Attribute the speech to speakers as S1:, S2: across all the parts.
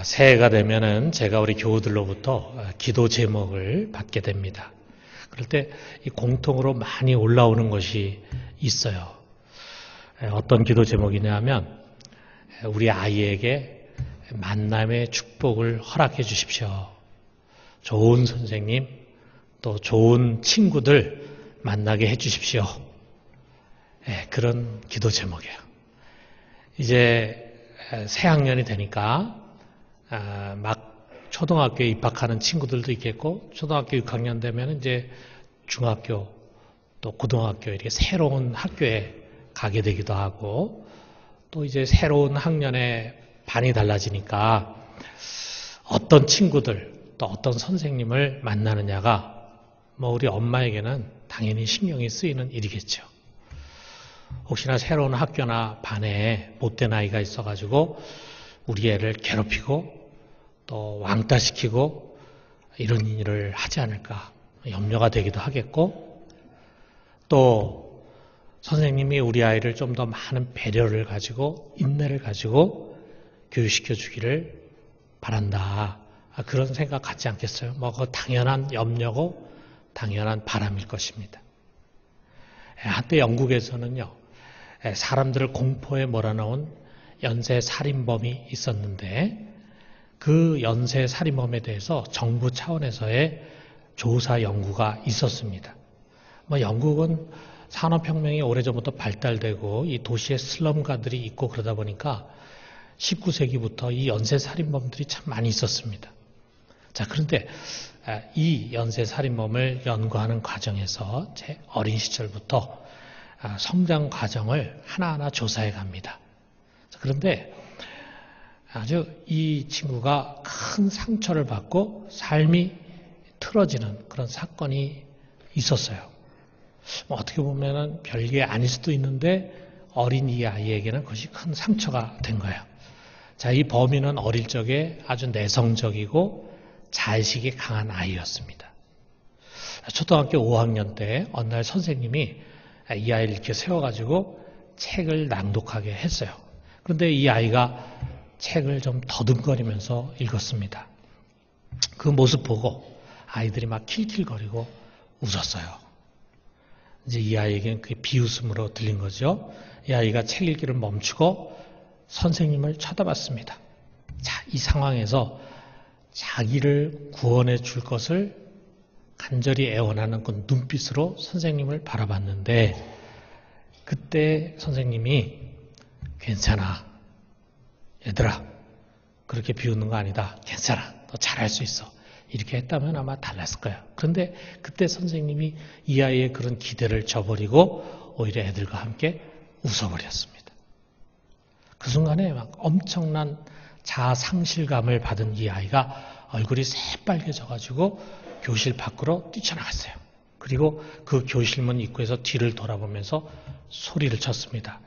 S1: 새해가 되면은 제가 우리 교우들로부터 기도 제목을 받게 됩니다. 그럴 때 이 공통으로 많이 올라오는 것이 있어요. 어떤 기도 제목이냐 하면 우리 아이에게 만남의 축복을 허락해 주십시오. 좋은 선생님, 또 좋은 친구들 만나게 해 주십시오. 그런 기도 제목이에요. 이제 새 학년이 되니까 막 초등학교에 입학하는 친구들도 있겠고, 초등학교 6학년 되면 이제 중학교 또 고등학교 이렇게 새로운 학교에 가게 되기도 하고, 또 이제 새로운 학년에 반이 달라지니까 어떤 친구들 또 어떤 선생님을 만나느냐가 우리 엄마에게는 당연히 신경이 쓰이는 일이겠죠. 혹시나 새로운 학교나 반에 못된 아이가 있어가지고 우리 애를 괴롭히고 또 왕따시키고 이런 일을 하지 않을까 염려가 되기도 하겠고, 또 선생님이 우리 아이를 좀 더 많은 배려를 가지고 인내를 가지고 교육시켜 주기를 바란다. 그런 생각 갖지 않겠어요? 그거 당연한 염려고 당연한 바람일 것입니다. 한때 영국에서는요, 사람들을 공포에 몰아넣은 연쇄 살인범이 있었는데, 그 연쇄 살인범에 대해서 정부 차원에서의 조사 연구가 있었습니다. 영국은 산업혁명이 오래전부터 발달되고 이 도시에 슬럼가들이 있고 그러다 보니까 19세기부터 이 연쇄살인범들이 참 많이 있었습니다. 자, 그런데 이 연쇄살인범을 연구하는 과정에서 제 어린 시절부터 성장 과정을 하나하나 조사해 갑니다. 그런데 아주 이 친구가 큰 상처를 받고 삶이 틀어지는 그런 사건이 있었어요. 어떻게 보면은 별게 아닐 수도 있는데 어린 이 아이에게는 그것이 큰 상처가 된 거예요. 자, 이 범인은 어릴 적에 아주 내성적이고 자의식이 강한 아이였습니다. 초등학교 5학년 때 어느 날 선생님이 이 아이를 이렇게 세워가지고 책을 낭독하게 했어요. 그런데 이 아이가 책을 좀 더듬거리면서 읽었습니다. 그 모습 보고 아이들이 막 킬킬거리고 웃었어요. 이제 이 아이에게는 그게 비웃음으로 들린 거죠. 이 아이가 책 읽기를 멈추고 선생님을 쳐다봤습니다. 자, 이 상황에서 자기를 구원해 줄 것을 간절히 애원하는 그 눈빛으로 선생님을 바라봤는데, 그때 선생님이 괜찮아. 얘들아, 그렇게 비웃는 거 아니다. 괜찮아. 너 잘할 수 있어. 이렇게 했다면 아마 달랐을 거야. 그런데 그때 선생님이 이 아이의 그런 기대를 저버리고 오히려 애들과 함께 웃어버렸습니다. 그 순간에 막 엄청난 자상실감을 받은 이 아이가 얼굴이 새빨개져가지고 교실 밖으로 뛰쳐나갔어요. 그리고 그 교실문 입구에서 뒤를 돌아보면서 소리를 쳤습니다.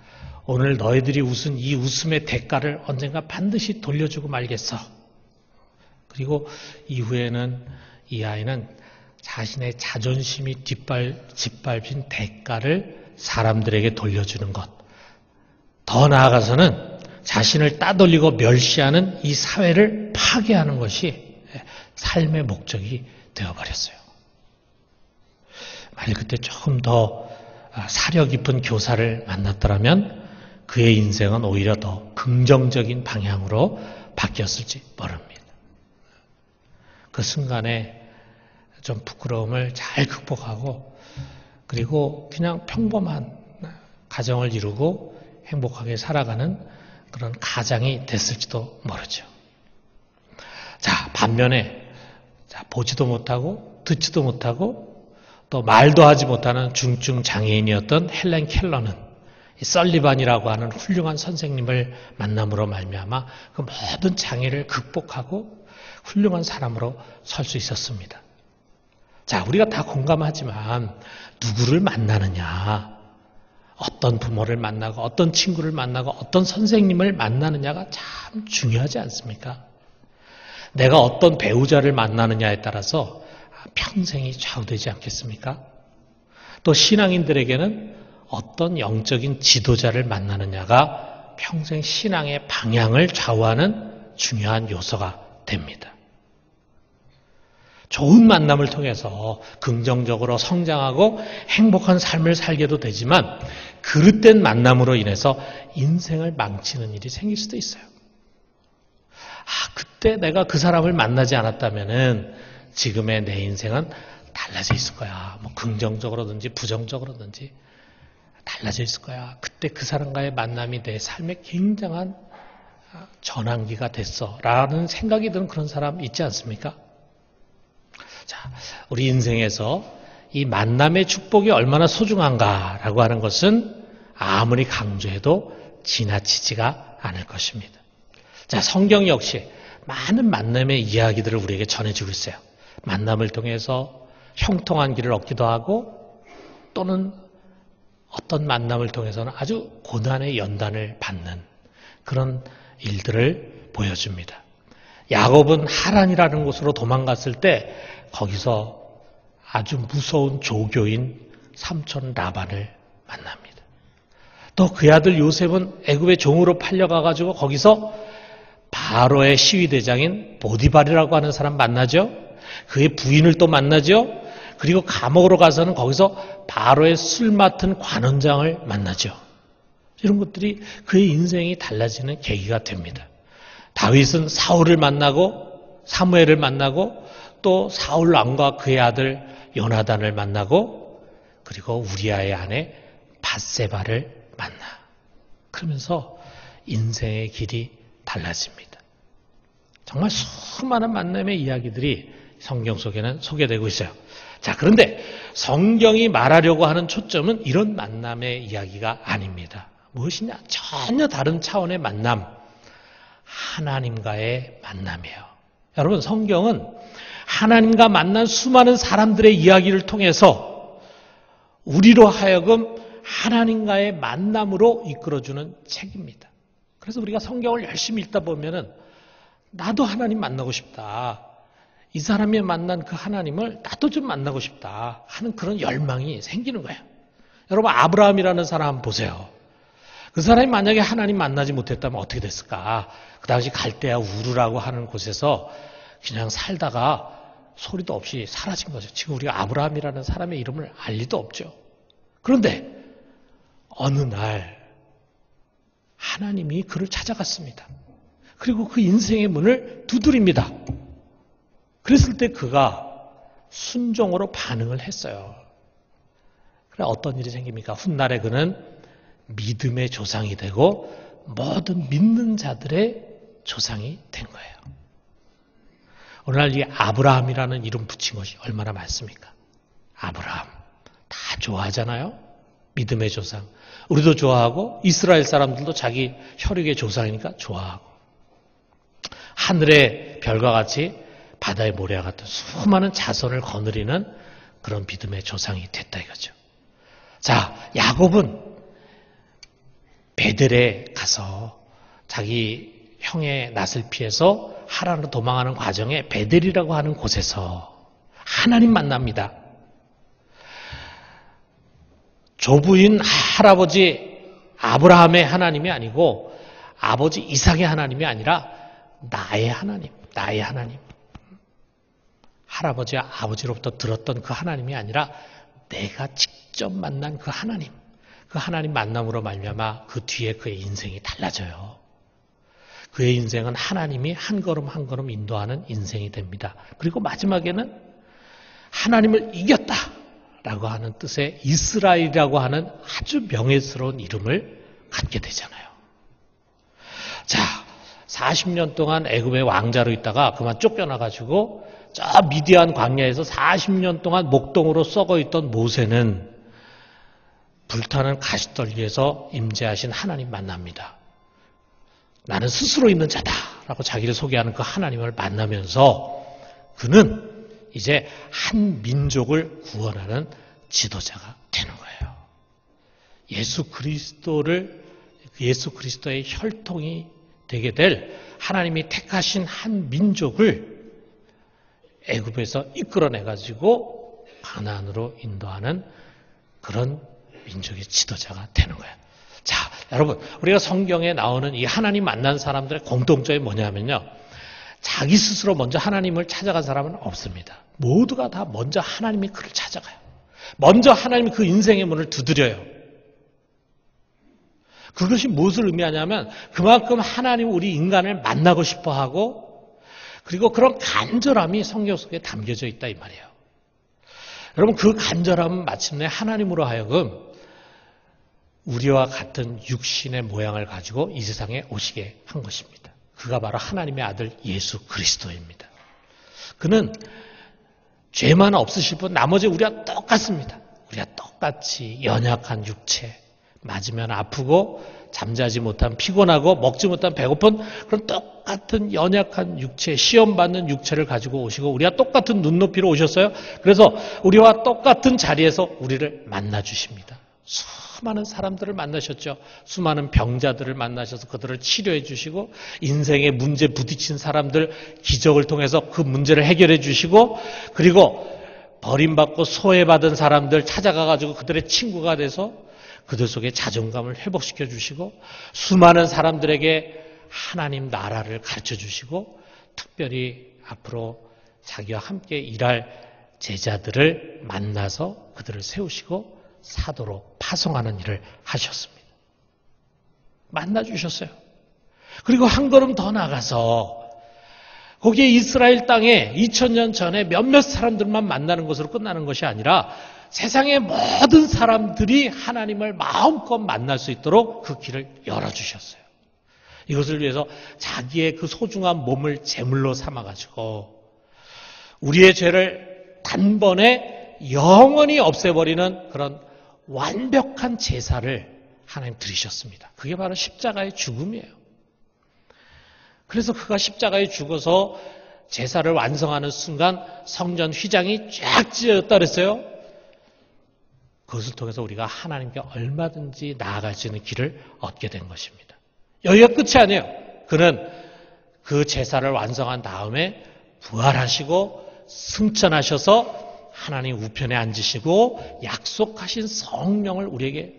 S1: 오늘 너희들이 웃은 이 웃음의 대가를 언젠가 반드시 돌려주고 말겠어. 그리고 이후에는 이 아이는 자신의 자존심이 짓밟힌 대가를 사람들에게 돌려주는 것, 더 나아가서는 자신을 따돌리고 멸시하는 이 사회를 파괴하는 것이 삶의 목적이 되어버렸어요. 만약 그때 조금 더 사려 깊은 교사를 만났더라면 그의 인생은 오히려 더 긍정적인 방향으로 바뀌었을지 모릅니다. 그 순간에 좀 부끄러움을 잘 극복하고, 그리고 그냥 평범한 가정을 이루고 행복하게 살아가는 그런 가장이 됐을지도 모르죠. 자, 반면에 보지도 못하고 듣지도 못하고 또 말도 하지 못하는 중증 장애인이었던 헬렌 켈러는 설리반이라고 하는 훌륭한 선생님을 만남으로 말미암아 그 모든 장애를 극복하고 훌륭한 사람으로 설 수 있었습니다. 자, 우리가 다 공감하지만 누구를 만나느냐, 어떤 부모를 만나고 어떤 친구를 만나고 어떤 선생님을 만나느냐가 참 중요하지 않습니까? 내가 어떤 배우자를 만나느냐에 따라서 평생이 좌우되지 않겠습니까? 또 신앙인들에게는 어떤 영적인 지도자를 만나느냐가 평생 신앙의 방향을 좌우하는 중요한 요소가 됩니다. 좋은 만남을 통해서 긍정적으로 성장하고 행복한 삶을 살게도 되지만 그릇된 만남으로 인해서 인생을 망치는 일이 생길 수도 있어요. 그때 내가 그 사람을 만나지 않았다면은 지금의 내 인생은 달라져 있을 거야. 뭐 긍정적으로든지 부정적으로든지 달라져 있을 거야. 그때 그 사람과의 만남이 내 삶에 굉장한 전환기가 됐어. 라는 생각이 드는 그런 사람 있지 않습니까? 자, 우리 인생에서 이 만남의 축복이 얼마나 소중한가라고 하는 것은 아무리 강조해도 지나치지가 않을 것입니다. 자, 성경 역시 많은 만남의 이야기들을 우리에게 전해주고 있어요. 만남을 통해서 형통한 길을 얻기도 하고 또는 어떤 만남을 통해서는 아주 고난의 연단을 받는 그런 일들을 보여줍니다. 야곱은 하란이라는 곳으로 도망갔을 때 거기서 아주 무서운 조교인 삼촌 라반을 만납니다. 또 그 아들 요셉은 애굽의 종으로 팔려가가지고 거기서 바로의 시위대장인 보디발이라고 하는 사람 만나죠. 그의 부인을 또 만나죠. 그리고 감옥으로 가서는 거기서 바로의 술 맡은 관원장을 만나죠. 이런 것들이 그의 인생이 달라지는 계기가 됩니다. 다윗은 사울을 만나고 사무엘을 만나고 또 사울 왕과 그의 아들 요나단을 만나고 그리고 우리아의 아내 밧세바를 만나. 그러면서 인생의 길이 달라집니다. 정말 수많은 만남의 이야기들이 성경 속에는 소개되고 있어요. 자, 그런데 성경이 말하려고 하는 초점은 이런 만남의 이야기가 아닙니다. 무엇이냐? 전혀 다른 차원의 만남. 하나님과의 만남이에요. 여러분, 성경은 하나님과 만난 수많은 사람들의 이야기를 통해서 우리로 하여금 하나님과의 만남으로 이끌어주는 책입니다. 그래서 우리가 성경을 열심히 읽다 보면은 나도 하나님 만나고 싶다. 이 사람이 만난 그 하나님을 나도 좀 만나고 싶다 하는 그런 열망이 생기는 거예요. 여러분, 아브라함이라는 사람 한번 보세요. 그 사람이 만약에 하나님 만나지 못했다면 어떻게 됐을까? 그 당시 갈대아 우르라고 하는 곳에서 그냥 살다가 소리도 없이 사라진 거죠. 지금 우리가 아브라함이라는 사람의 이름을 알 리도 없죠. 그런데 어느 날 하나님이 그를 찾아갔습니다. 그리고 그 인생의 문을 두드립니다. 그랬을 때 그가 순종으로 반응을 했어요. 그래 어떤 일이 생깁니까? 훗날에 그는 믿음의 조상이 되고 모든 믿는 자들의 조상이 된 거예요. 오늘날 이 아브라함이라는 이름 붙인 것이 얼마나 많습니까? 아브라함 다 좋아하잖아요. 믿음의 조상. 우리도 좋아하고 이스라엘 사람들도 자기 혈육의 조상이니까 좋아하고 하늘의 별과 같이 바다의 모래와 같은 수많은 자손을 거느리는 그런 믿음의 조상이 됐다 이거죠. 자, 야곱은 베델에 가서 자기 형의 낯을 피해서 하란으로 도망하는 과정에 베델이라고 하는 곳에서 하나님 만납니다. 조부인 할아버지 아브라함의 하나님이 아니고 아버지 이삭의 하나님이 아니라 나의 하나님, 나의 하나님. 할아버지와 아버지로부터 들었던 그 하나님이 아니라 내가 직접 만난 그 하나님. 그 하나님 만남으로 말미암아 그 뒤에 그의 인생이 달라져요. 그의 인생은 하나님이 한 걸음 한 걸음 인도하는 인생이 됩니다. 그리고 마지막에는 하나님을 이겼다라고 하는 뜻의 이스라엘이라고 하는 아주 명예스러운 이름을 갖게 되잖아요. 자, 40년 동안 애굽의 왕자로 있다가 그만 쫓겨나가지고 저 미디안 광야에서 40년 동안 목동으로 썩어 있던 모세는 불타는 가시떨기에서 임재하신 하나님 만납니다. 나는 스스로 있는 자다라고 자기를 소개하는 그 하나님을 만나면서 그는 이제 한 민족을 구원하는 지도자가 되는 거예요. 예수 그리스도의 혈통이 되게 될 하나님이 택하신 한 민족을 애굽에서 이끌어내가지고 가나안으로 인도하는 그런 민족의 지도자가 되는 거예요. 자, 여러분, 우리가 성경에 나오는 이 하나님 만난 사람들의 공통점이 뭐냐면요. 자기 스스로 먼저 하나님을 찾아간 사람은 없습니다. 모두가 다 먼저 하나님이 그를 찾아가요. 먼저 하나님이 그 인생의 문을 두드려요. 그것이 무엇을 의미하냐면 그만큼 하나님 우리 인간을 만나고 싶어하고 그리고 그런 간절함이 성경 속에 담겨져 있다 이 말이에요. 여러분 그 간절함은 마침내 하나님으로 하여금 우리와 같은 육신의 모양을 가지고 이 세상에 오시게 한 것입니다. 그가 바로 하나님의 아들 예수 그리스도입니다. 그는 죄만 없으실 뿐 나머지 우리와 똑같습니다. 우리가 똑같이 연약한 육체, 맞으면 아프고 잠자지 못한 피곤하고 먹지 못한 배고픈 그런 똑같은 연약한 육체, 시험받는 육체를 가지고 오시고 우리와 똑같은 눈높이로 오셨어요. 그래서 우리와 똑같은 자리에서 우리를 만나주십니다. 수많은 사람들을 만나셨죠. 수많은 병자들을 만나셔서 그들을 치료해 주시고 인생의 문제 부딪힌 사람들 기적을 통해서 그 문제를 해결해 주시고 그리고 버림받고 소외받은 사람들 찾아가가지고 그들의 친구가 돼서 그들 속에 자존감을 회복시켜 주시고 수많은 사람들에게 하나님 나라를 가르쳐 주시고 특별히 앞으로 자기와 함께 일할 제자들을 만나서 그들을 세우시고 사도로 파송하는 일을 하셨습니다. 만나주셨어요. 그리고 한 걸음 더 나가서 거기에 이스라엘 땅에 2000년 전에 몇몇 사람들만 만나는 것으로 끝나는 것이 아니라 세상의 모든 사람들이 하나님을 마음껏 만날 수 있도록 그 길을 열어주셨어요. 이것을 위해서 자기의 그 소중한 몸을 제물로 삼아가지고 우리의 죄를 단번에 영원히 없애버리는 그런 완벽한 제사를 하나님 드리셨습니다. 그게 바로 십자가의 죽음이에요. 그래서 그가 십자가에 죽어서 제사를 완성하는 순간 성전 휘장이 쫙 찢어졌다 그랬어요. 그것을 통해서 우리가 하나님께 얼마든지 나아갈 수 있는 길을 얻게 된 것입니다. 여기가 끝이 아니에요. 그는 그 제사를 완성한 다음에 부활하시고 승천하셔서 하나님 우편에 앉으시고 약속하신 성령을 우리에게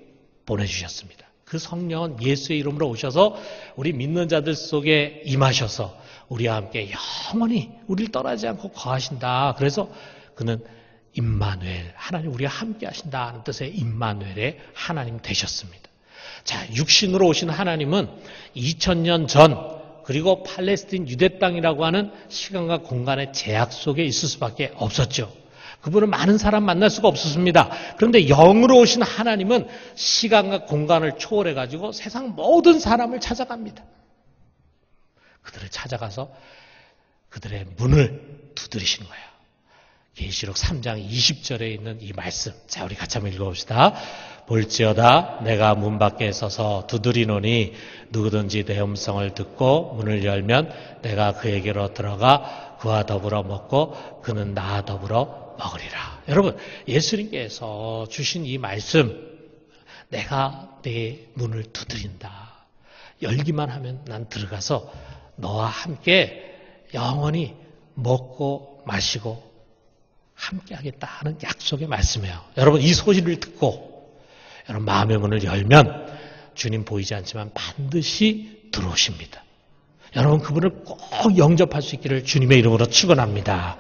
S1: 보내주셨습니다. 그 성령은 예수의 이름으로 오셔서 우리 믿는 자들 속에 임하셔서 우리와 함께 영원히 우리를 떠나지 않고 거하신다. 그래서 그는 임마누엘, 하나님 우리와 함께 하신다 하는 뜻의 임마누엘의 하나님 되셨습니다. 자, 육신으로 오신 하나님은 2000년 전 그리고 팔레스틴 유대 땅이라고 하는 시간과 공간의 제약 속에 있을 수밖에 없었죠. 그분은 많은 사람 만날 수가 없었습니다. 그런데 영으로 오신 하나님은 시간과 공간을 초월해가지고 세상 모든 사람을 찾아갑니다. 그들을 찾아가서 그들의 문을 두드리시는 거예요. 계시록 3장 20절에 있는 이 말씀. 자, 우리 같이 한번 읽어봅시다. 볼지어다 내가 문 밖에 서서 두드리노니 누구든지 내 음성을 듣고 문을 열면 내가 그에게로 들어가 그와 더불어 먹고 그는 나와 더불어 먹으리라. 여러분, 예수님께서 주신 이 말씀, 내가 내 문을 두드린다. 열기만 하면 난 들어가서 너와 함께 영원히 먹고 마시고 함께 하겠다는 약속의 말씀이에요. 여러분, 이 소리를 듣고 여러분 마음의 문을 열면 주님 보이지 않지만 반드시 들어오십니다. 여러분, 그분을 꼭 영접할 수 있기를 주님의 이름으로 축원합니다.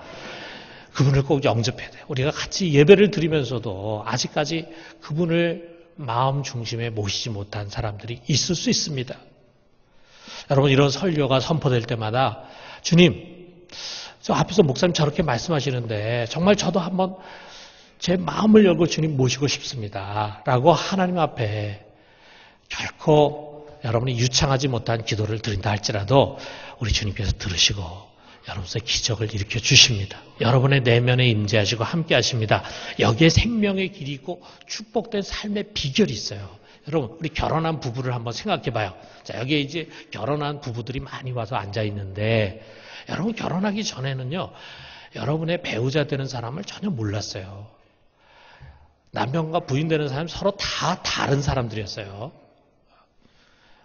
S1: 그분을 꼭 영접해야 돼요. 우리가 같이 예배를 드리면서도 아직까지 그분을 마음 중심에 모시지 못한 사람들이 있을 수 있습니다. 여러분, 이런 설교가 선포될 때마다 주님, 저 앞에서 목사님 저렇게 말씀하시는데 정말 저도 한번 제 마음을 열고 주님 모시고 싶습니다. 라고 하나님 앞에 결코 여러분이 유창하지 못한 기도를 드린다 할지라도 우리 주님께서 들으시고 여러분의 기적을 일으켜 주십니다. 여러분의 내면에 임재하시고 함께 하십니다. 여기에 생명의 길이 있고 축복된 삶의 비결이 있어요. 여러분, 우리 결혼한 부부를 한번 생각해 봐요. 자, 여기에 이제 결혼한 부부들이 많이 와서 앉아 있는데 여러분 결혼하기 전에는요. 여러분의 배우자 되는 사람을 전혀 몰랐어요. 남편과 부인 되는 사람이 서로 다 다른 사람들이었어요.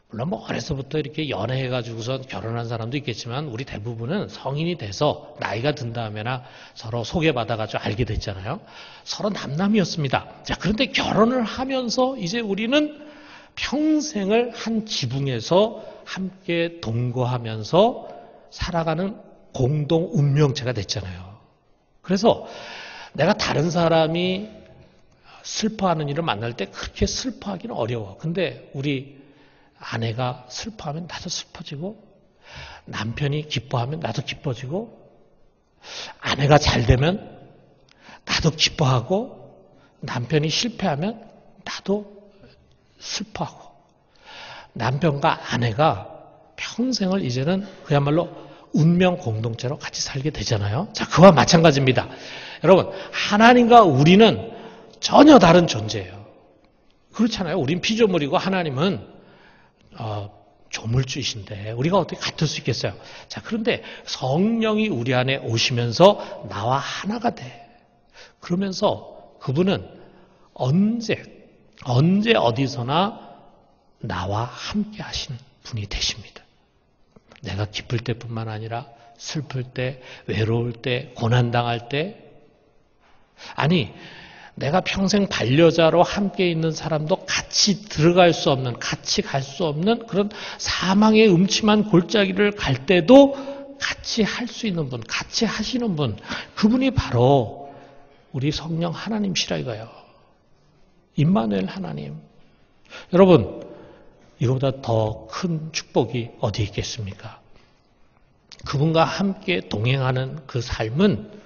S1: 물론 뭐 어려서부터 이렇게 연애해가지고서 결혼한 사람도 있겠지만 우리 대부분은 성인이 돼서 나이가 든 다음에나 서로 소개받아가지고 알게 됐잖아요. 서로 남남이었습니다. 자, 그런데 결혼을 하면서 이제 우리는 평생을 한 지붕에서 함께 동거하면서 살아가는 공동 운명체가 됐잖아요. 그래서 내가 다른 사람이 슬퍼하는 일을 만날 때 그렇게 슬퍼하기는 어려워. 근데 우리 아내가 슬퍼하면 나도 슬퍼지고, 남편이 기뻐하면 나도 기뻐지고, 아내가 잘 되면 나도 기뻐하고, 남편이 실패하면 나도 슬퍼하고, 남편과 아내가 평생을 이제는 그야말로 운명 공동체로 같이 살게 되잖아요. 자, 그와 마찬가지입니다. 여러분, 하나님과 우리는 전혀 다른 존재예요. 그렇잖아요. 우린 피조물이고 하나님은 조물주이신데 우리가 어떻게 같을 수 있겠어요? 자, 그런데 성령이 우리 안에 오시면서 나와 하나가 돼. 그러면서 그분은 언제 어디서나 나와 함께 하신 분이 되십니다. 내가 기쁠 때뿐만 아니라 슬플 때, 외로울 때, 고난당할 때, 아니 내가 평생 반려자로 함께 있는 사람도 같이 들어갈 수 없는, 같이 갈 수 없는 그런 사망의 음침한 골짜기를 갈 때도 같이 할 수 있는 분, 같이 하시는 분, 그분이 바로 우리 성령 하나님이시라 이거예요. 임마누엘 하나님. 여러분, 이거보다 더 큰 축복이 어디 있겠습니까? 그분과 함께 동행하는 그 삶은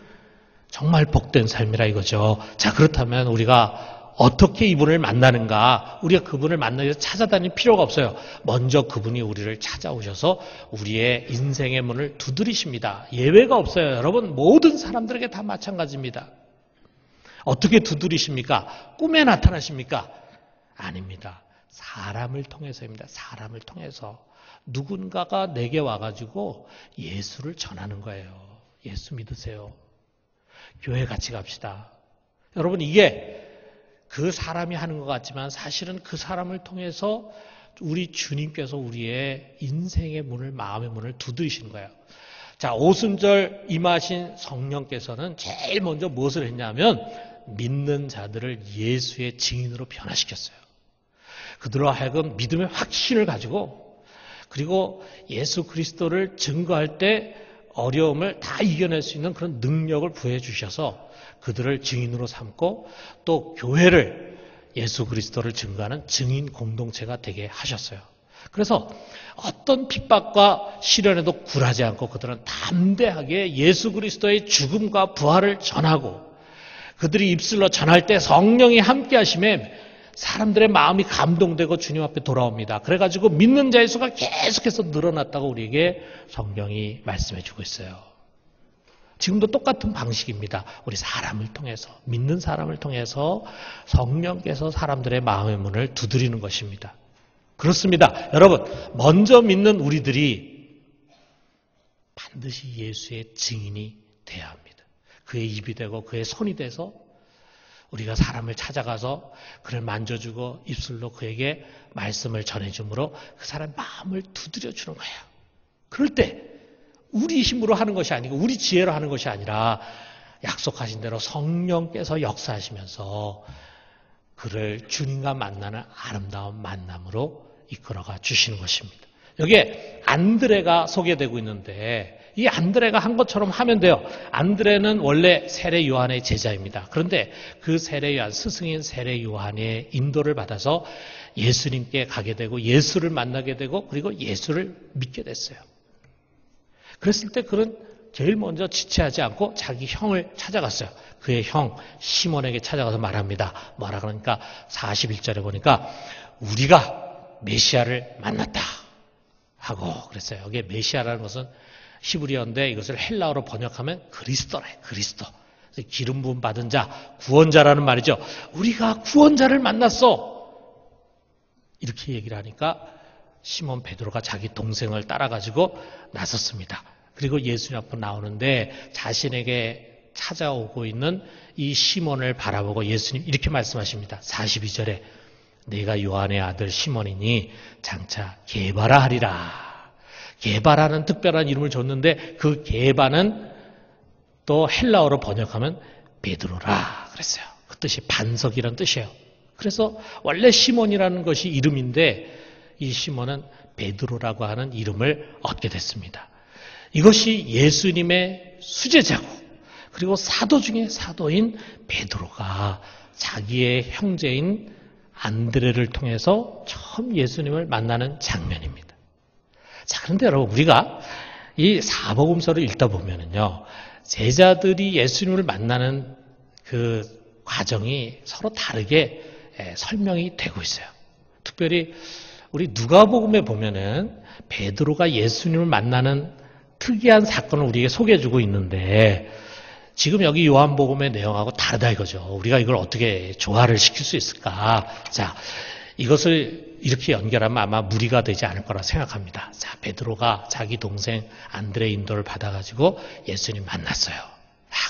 S1: 정말 복된 삶이라 이거죠. 자, 그렇다면 우리가 어떻게 이분을 만나는가? 우리가 그분을 만나기 위해서 찾아다닐 필요가 없어요. 먼저 그분이 우리를 찾아오셔서 우리의 인생의 문을 두드리십니다. 예외가 없어요. 여러분, 모든 사람들에게 다 마찬가지입니다. 어떻게 두드리십니까? 꿈에 나타나십니까? 아닙니다. 사람을 통해서입니다. 사람을 통해서. 누군가가 내게 와가지고 예수를 전하는 거예요. 예수 믿으세요. 교회 같이 갑시다. 여러분, 이게 그 사람이 하는 것 같지만 사실은 그 사람을 통해서 우리 주님께서 우리의 인생의 문을, 마음의 문을 두드리시는 거예요. 자, 오순절 임하신 성령께서는 제일 먼저 무엇을 했냐면 믿는 자들을 예수의 증인으로 변화시켰어요. 그들로 하여금 믿음의 확신을 가지고, 그리고 예수 그리스도를 증거할 때 어려움을 다 이겨낼 수 있는 그런 능력을 부여해 주셔서 그들을 증인으로 삼고, 또 교회를 예수 그리스도를 증거하는 증인 공동체가 되게 하셨어요. 그래서 어떤 핍박과 시련에도 굴하지 않고 그들은 담대하게 예수 그리스도의 죽음과 부활을 전하고, 그들이 입술로 전할 때 성령이 함께 하심에 사람들의 마음이 감동되고 주님 앞에 돌아옵니다. 그래가지고 믿는 자의 수가 계속해서 늘어났다고 우리에게 성경이 말씀해 주고 있어요. 지금도 똑같은 방식입니다. 우리 사람을 통해서, 믿는 사람을 통해서 성령께서 사람들의 마음의 문을 두드리는 것입니다. 그렇습니다. 여러분, 먼저 믿는 우리들이 반드시 예수의 증인이 돼야 합니다. 그의 입이 되고 그의 손이 돼서 우리가 사람을 찾아가서 그를 만져주고 입술로 그에게 말씀을 전해주므로 그 사람의 마음을 두드려주는 거예요. 그럴 때 우리 힘으로 하는 것이 아니고 우리 지혜로 하는 것이 아니라 약속하신 대로 성령께서 역사하시면서 그를 주님과 만나는 아름다운 만남으로 이끌어가 주시는 것입니다. 여기에 안드레가 소개되고 있는데 이 안드레가 한 것처럼 하면 돼요. 안드레는 원래 세례 요한의 제자입니다. 그런데 그 세례 요한, 스승인 세례 요한의 인도를 받아서 예수님께 가게 되고 예수를 만나게 되고 그리고 예수를 믿게 됐어요. 그랬을 때 그는 제일 먼저 지체하지 않고 자기 형을 찾아갔어요. 그의 형 시몬에게 찾아가서 말합니다. 뭐라 그러니까 41절에 보니까 우리가 메시아를 만났다 하고 그랬어요. 여기에 메시아라는 것은 히브리어인데 이것을 헬라어로 번역하면 그리스도래, 그리스도. 기름 부음 받은 자, 구원자라는 말이죠. 우리가 구원자를 만났어. 이렇게 얘기를 하니까 시몬 베드로가 자기 동생을 따라가지고 나섰습니다. 그리고 예수님 앞으로 나오는데 자신에게 찾아오고 있는 이 시몬을 바라보고 예수님 이렇게 말씀하십니다. 42절에 내가 요한의 아들 시몬이니 장차 게바라 하리라. 게바라는 특별한 이름을 줬는데 그 게바는 또 헬라어로 번역하면 베드로라 그랬어요. 그 뜻이 반석이라는 뜻이에요. 그래서 원래 시몬이라는 것이 이름인데 이 시몬은 베드로라고 하는 이름을 얻게 됐습니다. 이것이 예수님의 수제자고 그리고 사도 중에 사도인 베드로가 자기의 형제인 안드레를 통해서 처음 예수님을 만나는 장면입니다. 자, 그런데 여러분 우리가 이 사복음서를 읽다 보면은요, 제자들이 예수님을 만나는 그 과정이 서로 다르게 설명이 되고 있어요. 특별히 우리 누가복음에 보면은 베드로가 예수님을 만나는 특이한 사건을 우리에게 소개해주고 있는데 지금 여기 요한복음의 내용하고 다르다 이거죠. 우리가 이걸 어떻게 조화를 시킬 수 있을까? 자, 이것을 이렇게 연결하면 아마 무리가 되지 않을 거라 생각합니다. 자, 베드로가 자기 동생 안드레 인도를 받아가지고 예수님 만났어요.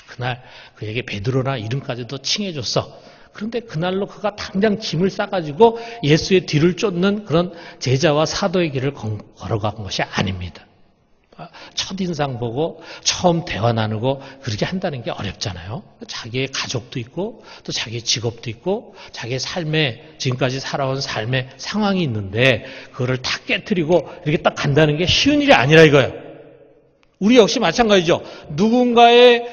S1: 그날 그에게 베드로나 이름까지도 칭해줬어. 그런데 그날로 그가 당장 짐을 싸가지고 예수의 뒤를 쫓는 그런 제자와 사도의 길을 걸어간 것이 아닙니다. 첫인상 보고 처음 대화 나누고 그렇게 한다는 게 어렵잖아요. 자기의 가족도 있고 또 자기의 직업도 있고 자기의 삶에 지금까지 살아온 삶의 상황이 있는데 그거를 다 깨트리고 이렇게 딱 간다는 게 쉬운 일이 아니라 이거예요. 우리 역시 마찬가지죠. 누군가의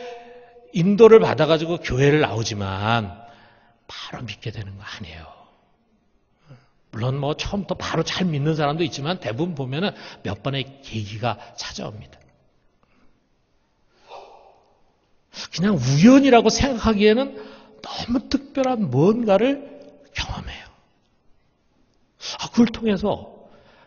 S1: 인도를 받아가지고 교회를 나오지만 바로 믿게 되는 거 아니에요. 물론 뭐 처음부터 바로 잘 믿는 사람도 있지만 대부분 보면은 몇 번의 계기가 찾아옵니다. 그냥 우연이라고 생각하기에는 너무 특별한 뭔가를 경험해요. 그걸 통해서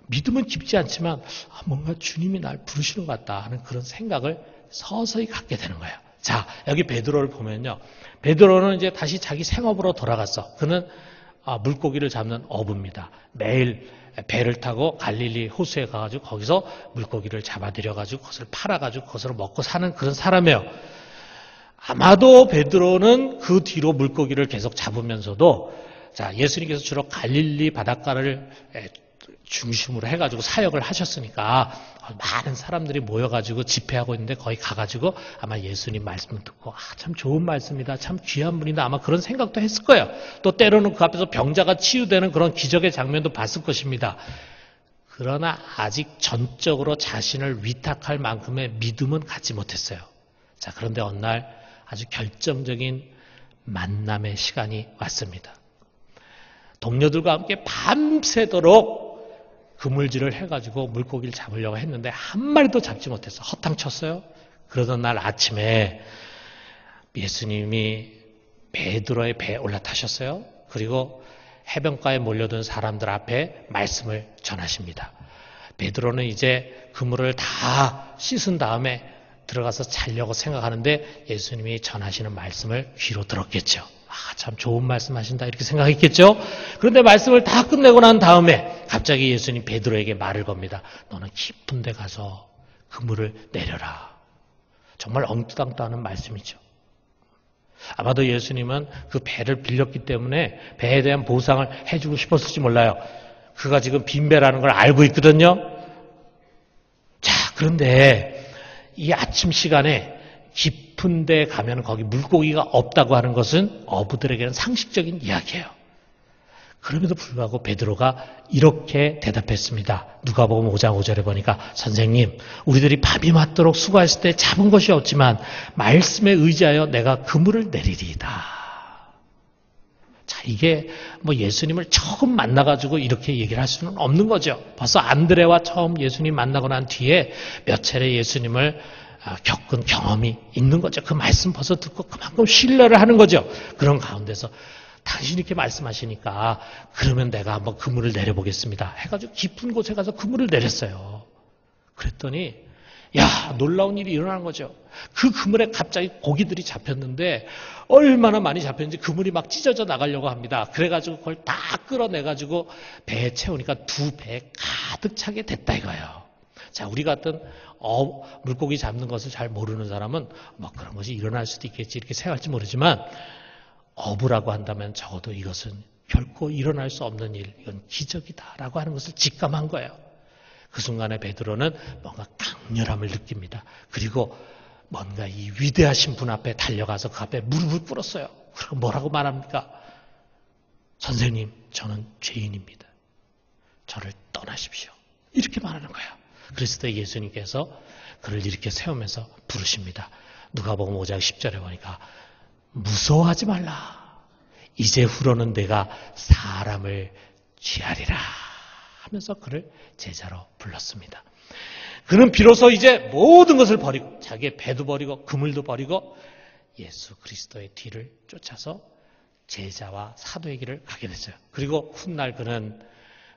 S1: 믿음은 깊지 않지만 뭔가 주님이 날 부르시는 것 같다 하는 그런 생각을 서서히 갖게 되는 거예요. 자, 여기 베드로를 보면요. 베드로는 이제 다시 자기 생업으로 돌아갔어. 그는 물고기를 잡는 어부입니다. 매일 배를 타고 갈릴리 호수에 가가지고 거기서 물고기를 잡아들여가지고 그것을 팔아가지고 그것으로 먹고 사는 그런 사람이에요. 아마도 베드로는 그 뒤로 물고기를 계속 잡으면서도 자, 예수님께서 주로 갈릴리 바닷가를 중심으로 해가지고 사역을 하셨으니까 많은 사람들이 모여가지고 집회하고 있는데 거기 가가지고 아마 예수님 말씀을 듣고 참 좋은 말씀이다, 참 귀한 분이다 아마 그런 생각도 했을 거예요. 또 때로는 그 앞에서 병자가 치유되는 그런 기적의 장면도 봤을 것입니다. 그러나 아직 전적으로 자신을 위탁할 만큼의 믿음은 갖지 못했어요. 자, 그런데 어느 날 아주 결정적인 만남의 시간이 왔습니다. 동료들과 함께 밤새도록 그물질을 해가지고 물고기를 잡으려고 했는데 한 마리도 잡지 못했어. 허탕쳤어요. 그러던 날 아침에 예수님이 베드로의 배에 올라타셨어요. 그리고 해변가에 몰려든 사람들 앞에 말씀을 전하십니다. 베드로는 이제 그물을 다 씻은 다음에 들어가서 자려고 생각하는데 예수님이 전하시는 말씀을 귀로 들었겠죠. 참 좋은 말씀 하신다 이렇게 생각했겠죠. 그런데 말씀을 다 끝내고 난 다음에 갑자기 예수님 베드로에게 말을 겁니다. 너는 깊은 데 가서 그물을 내려라. 정말 엉뚱도 않은 말씀이죠. 아마도 예수님은 그 배를 빌렸기 때문에 배에 대한 보상을 해주고 싶었을지 몰라요. 그가 지금 빈배라는 걸 알고 있거든요. 자, 그런데 이 아침 시간에 깊은 데 가면 거기 물고기가 없다고 하는 것은 어부들에게는 상식적인 이야기예요. 그럼에도 불구하고 베드로가 이렇게 대답했습니다. 누가복음 5장 5절에 보니까 선생님, 우리들이 밤이 맞도록 수고했을 때 잡은 것이 없지만 말씀에 의지하여 내가 그물을 내리리이다. 자, 이게 뭐 예수님을 처음 만나가지고 이렇게 얘기를 할 수는 없는 거죠. 벌써 안드레와 처음 예수님 만나고 난 뒤에 몇 차례 예수님을 겪은 경험이 있는 거죠. 그 말씀 벌써 듣고 그만큼 신뢰를 하는 거죠. 그런 가운데서 당신이 이렇게 말씀하시니까 그러면 내가 한번 그물을 내려보겠습니다. 해가지고 깊은 곳에 가서 그물을 내렸어요. 그랬더니 야, 놀라운 일이 일어나는 거죠. 그 그물에 갑자기 고기들이 잡혔는데 얼마나 많이 잡혔는지 그물이 막 찢어져 나가려고 합니다. 그래가지고 그걸 다 끌어내가지고 배에 채우니까 두 배에 가득 차게 됐다 이거예요. 자, 우리 같은 물고기 잡는 것을 잘 모르는 사람은 뭐 그런 것이 일어날 수도 있겠지 이렇게 생각할지 모르지만 어부라고 한다면 적어도 이것은 결코 일어날 수 없는 일, 이건 기적이다라고 하는 것을 직감한 거예요. 그 순간에 베드로는 뭔가 강렬함을 느낍니다. 그리고 뭔가 이 위대하신 분 앞에 달려가서 그 앞에 무릎을 꿇었어요. 그리고 뭐라고 말합니까? 선생님, 저는 죄인입니다. 저를 떠나십시오. 이렇게 말하는 거야. 그리스도 예수님께서 그를 이렇게 세우면서 부르십니다. 누가복음 5장 10절에 보니까 무서워하지 말라. 이제후로는 내가 사람을 취하리라 하면서 그를 제자로 불렀습니다. 그는 비로소 이제 모든 것을 버리고 자기의 배도 버리고 그물도 버리고 예수 그리스도의 뒤를 쫓아서 제자와 사도의 길을 가게 됐어요. 그리고 훗날 그는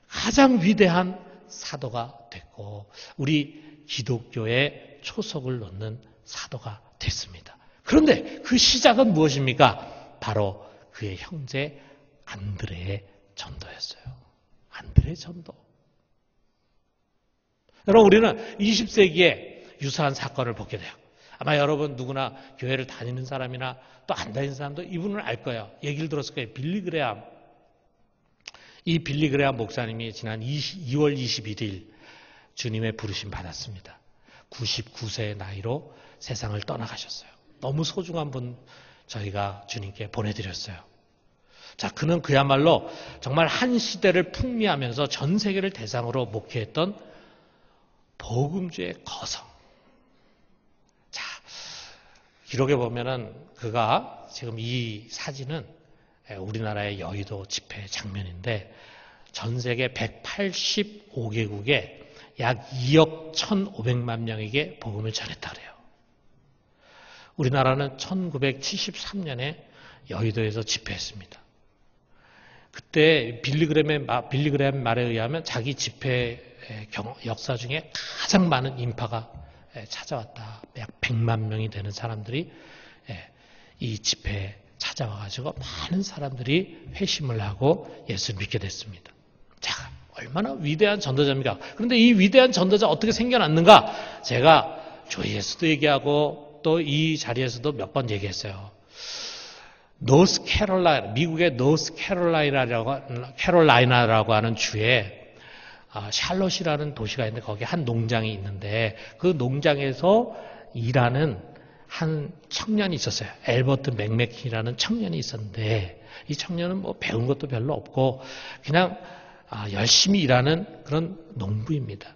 S1: 가장 위대한 사도가 됐고 우리 기독교의 초석을 놓는 사도가 됐습니다. 그런데 그 시작은 무엇입니까? 바로 그의 형제 안드레의 전도였어요. 안드레의 전도. 여러분, 우리는 20세기에 유사한 사건을 보게 돼요. 아마 여러분 누구나 교회를 다니는 사람이나 또 안 다니는 사람도 이분을 알 거예요. 얘기를 들었을 거예요. 빌리 그레함. 이 빌리 그레함 목사님이 지난 2월 21일 주님의 부르심 받았습니다. 99세의 나이로 세상을 떠나가셨어요. 너무 소중한 분 저희가 주님께 보내드렸어요. 자, 그는 그야말로 정말 한 시대를 풍미하면서 전 세계를 대상으로 목회했던 복음주의 거성. 자, 기록에 보면은 그가 지금 이 사진은 우리나라의 여의도 집회 장면인데 전 세계 185개국에 약 2억 1,500만 명에게 복음을 전했다 그래요. 우리나라는 1973년에 여의도에서 집회했습니다. 그때 빌리 그레함 말에 의하면 자기 집회 역사 중에 가장 많은 인파가 찾아왔다. 약 100만 명이 되는 사람들이 이 집회에 찾아와가지고 많은 사람들이 회심을 하고 예수를 믿게 됐습니다. 자, 얼마나 위대한 전도자입니까? 그런데 이 위대한 전도자 어떻게 생겨났는가? 제가 교회에서도 얘기하고 또 이 자리에서도 몇 번 얘기했어요. 미국의 노스 캐롤라이나라고 하는 주에 샬롯이라는 도시가 있는데 거기 한 농장이 있는데 그 농장에서 일하는 한 청년이 있었어요. 엘버트 맥메킨이라는 청년이 있었는데 이 청년은 뭐 배운 것도 별로 없고 그냥 열심히 일하는 그런 농부입니다.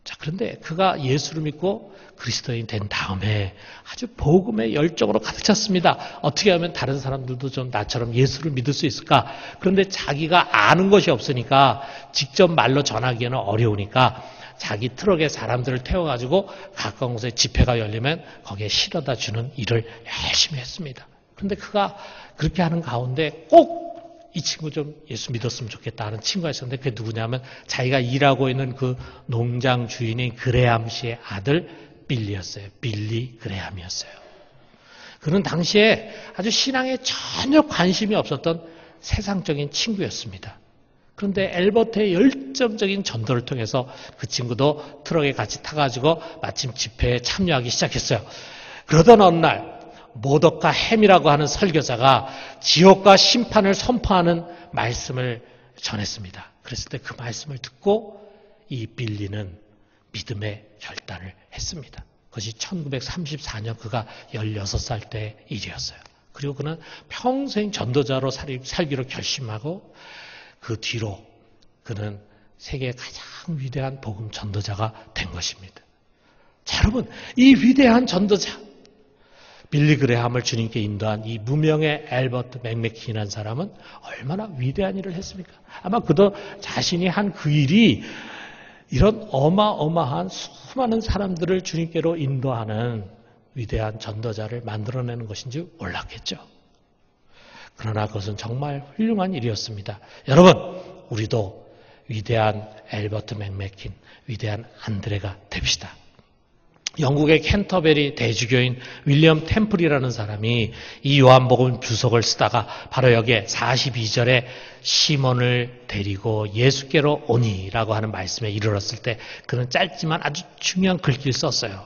S1: 자, 그런데 그가 예수를 믿고 그리스도인 된 다음에 아주 복음의 열정으로 가득 찼습니다. 어떻게 하면 다른 사람들도 좀 나처럼 예수를 믿을 수 있을까? 그런데 자기가 아는 것이 없으니까 직접 말로 전하기에는 어려우니까 자기 트럭에 사람들을 태워가지고 가까운 곳에 집회가 열리면 거기에 실어다 주는 일을 열심히 했습니다. 그런데 그가 그렇게 하는 가운데 꼭 이 친구 좀 예수 믿었으면 좋겠다 하는 친구가 있었는데 그게 누구냐면 자기가 일하고 있는 그 농장 주인인 그레함 씨의 아들 빌리였어요. 빌리 그레함이었어요. 그는 당시에 아주 신앙에 전혀 관심이 없었던 세상적인 친구였습니다. 그런데 엘버트의 열정적인 전도를 통해서 그 친구도 트럭에 같이 타가지고 마침 집회에 참여하기 시작했어요. 그러던 어느 날 모덕과 햄이라고 하는 설교자가 지옥과 심판을 선포하는 말씀을 전했습니다. 그랬을 때 그 말씀을 듣고 이 빌리는 믿음의 결단을 했습니다. 그것이 1934년 그가 16살 때 일이었어요. 그리고 그는 평생 전도자로 살기로 결심하고 그 뒤로 그는 세계의 가장 위대한 복음 전도자가 된 것입니다. 자, 여러분, 이 위대한 전도자 빌리 그레함을 주님께 인도한 이 무명의 엘버트 맥메킨이라는 사람은 얼마나 위대한 일을 했습니까? 아마 그도 자신이 한 그 일이 이런 어마어마한 수많은 사람들을 주님께로 인도하는 위대한 전도자를 만들어내는 것인지 몰랐겠죠. 그러나 그것은 정말 훌륭한 일이었습니다. 여러분, 우리도 위대한 엘버트 맥메킨, 위대한 안드레가 됩시다. 영국의 캔터베리 대주교인 윌리엄 템플이라는 사람이 이 요한복음 주석을 쓰다가 바로 여기에 42절에 시몬을 데리고 예수께로 오니라고 하는 말씀에 이르렀을 때 그는 짧지만 아주 중요한 글귀를 썼어요.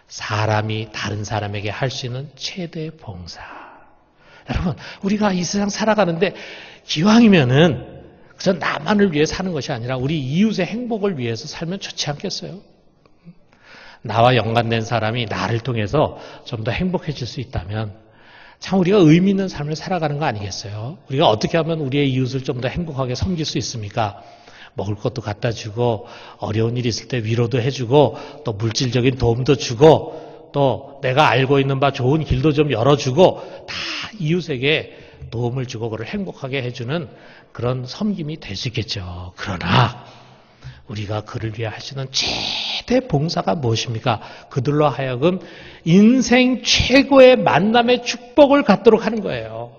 S1: 사람이 다른 사람에게 할 수 있는 최대의 봉사. 여러분, 우리가 이 세상 살아가는데 기왕이면은 그저 나만을 위해 사는 것이 아니라 우리 이웃의 행복을 위해서 살면 좋지 않겠어요? 나와 연관된 사람이 나를 통해서 좀 더 행복해질 수 있다면 참 우리가 의미 있는 삶을 살아가는 거 아니겠어요? 우리가 어떻게 하면 우리의 이웃을 좀 더 행복하게 섬길 수 있습니까? 먹을 것도 갖다 주고 어려운 일 있을 때 위로도 해주고 또 물질적인 도움도 주고 또 내가 알고 있는 바 좋은 길도 좀 열어주고 다 이웃에게 도움을 주고 그를 행복하게 해주는 그런 섬김이 될 수 있겠죠. 그러나 우리가 그를 위해 할 수 있는 최대 봉사가 무엇입니까? 그들로 하여금 인생 최고의 만남의 축복을 갖도록 하는 거예요.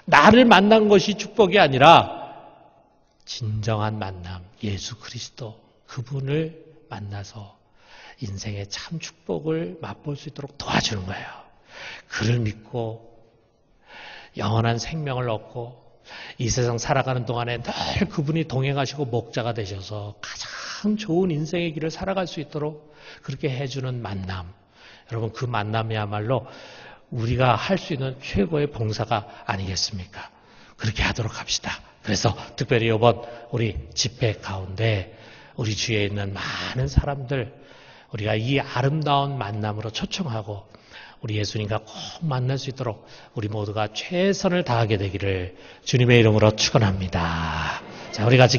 S1: 나를 만난 것이 축복이 아니라 진정한 만남, 예수 그리스도 그분을 만나서 인생의 참 축복을 맛볼 수 있도록 도와주는 거예요. 그를 믿고 영원한 생명을 얻고 이 세상 살아가는 동안에 늘 그분이 동행하시고 목자가 되셔서 가장 좋은 인생의 길을 살아갈 수 있도록 그렇게 해주는 만남. 여러분 그 만남이야말로 우리가 할 수 있는 최고의 봉사가 아니겠습니까? 그렇게 하도록 합시다. 그래서 특별히 이번 우리 집회 가운데 우리 주위에 있는 많은 사람들 우리가 이 아름다운 만남으로 초청하고 우리 예수님과 꼭 만날 수 있도록 우리 모두가 최선을 다하게 되기를 주님의 이름으로 축원합니다. 자, 우리 같이